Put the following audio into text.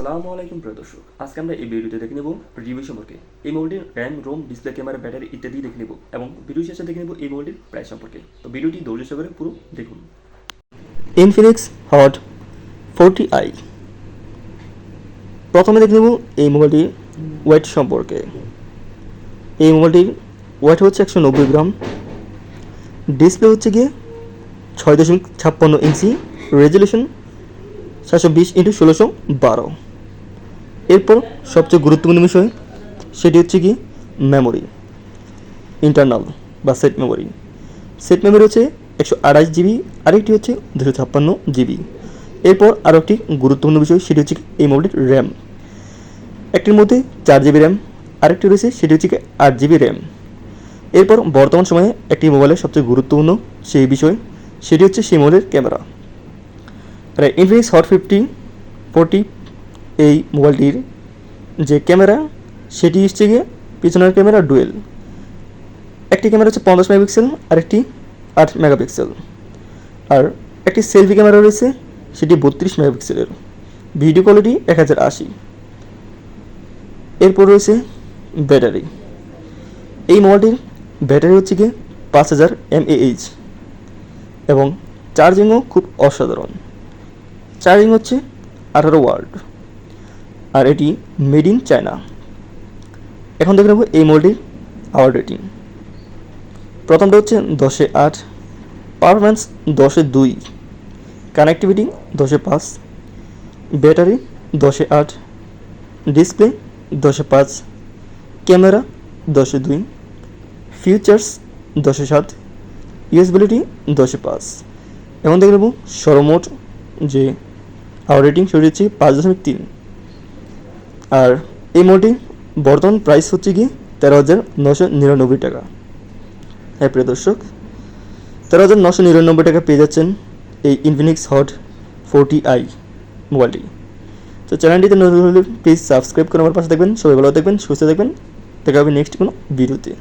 আসসালামু আলাইকুম প্রিয় দর্শক, আজকে আমরা এই ভিডিওতে দেখে নেব রিভিউ সম্পর্কে। এই মোবাইলটির RAM, ROM, display, camera, battery ইত্যাদি দেখে নেব এবং ভিডিও শেষে দেখে নেব এই মোবাইলটির প্রাইস সম্পর্কে। তো ভিডিওটি ধৈর্য সহকারে পুরো দেখুন। Infinix hot 40i। প্রথমে দেখে নেব এই মোবাইলটির ওয়েট সম্পর্কে। এই মোবাইলটির ওয়েট হচ্ছে 190 গ্রাম। ডিসপ্লে হচ্ছে গিয়ে 6.56 ইঞ্চি, রেজলিউশন 720x1612। এরপর সবচেয়ে গুরুত্বপূর্ণ বিষয় সেটি হচ্ছে কি মেমোরি, ইন্টারনাল বা সেট মেমোরি। সেট মেমোরি হচ্ছে 128 জিবি, আরেকটি হচ্ছে 256 জিবি। এরপর আরও একটি গুরুত্বপূর্ণ বিষয় সেটি হচ্ছে এই মোবাইলটির র্যাম। একটির মধ্যে 4 জিবি র্যাম, আরেকটি রয়েছে সেটি হচ্ছে 8 জিবি র্যাম। এরপর বর্তমান সময়ে একটি মোবাইলের সবচেয়ে গুরুত্বপূর্ণ সেই বিষয় সেটি হচ্ছে সেই মোবাইলের ক্যামেরা। আর ইনফিনিক্স হট 40 এই মোবাইলটির যে ক্যামেরা সেটি হচ্ছে গিয়ে পিছনের ক্যামেরা ডুয়েল। একটি ক্যামেরা হচ্ছে 50 মেগাপিক্সেল, আরেকটি 8 মেগাপিক্সেল। আর একটি সেলফি ক্যামেরা রয়েছে সেটি 32 মেগাপিক্সেলের, ভিডিও কোয়ালিটি 1080। এরপর রয়েছে ব্যাটারি। এই মোবাইলটির ব্যাটারি হচ্ছে গিয়ে 5000 mAh এবং চার্জিংও খুব অসাধারণ। চার্জিং হচ্ছে 18 ওয়াট, আর এটি মেড ইন চায়না। এখন দেখে নেব এই মোবাইলটির আওয়ার রেটিং। প্রথমটা হচ্ছে 10/8, performance 10/2, connectivity 10/5, battery 10/8, display 10/5, camera 10/2, features 10/7, ইউএসবিলিটি 10/5। এখন দেখে নেব সর্বমোট যে আওয়ার রেটিং সেটি হচ্ছে 5.3। আর এই মোবাইলটি বর্তমান প্রাইস হচ্ছে কি 13,999 টাকা। হ্যাঁ প্রিয় দর্শক, 13,999 টাকা পেয়ে যাচ্ছেন এই ইনফিনিক্স হট 40i মোবাইলটি। তো চ্যানেলটিতে নতুন হলে প্লিজ সাবস্ক্রাইব করে আমার পাশে থাকবেন। সবাই ভালো থাকবেন, সুস্থ থাকবেন। দেখা হবে নেক্সট কোনো ভিডিওতে।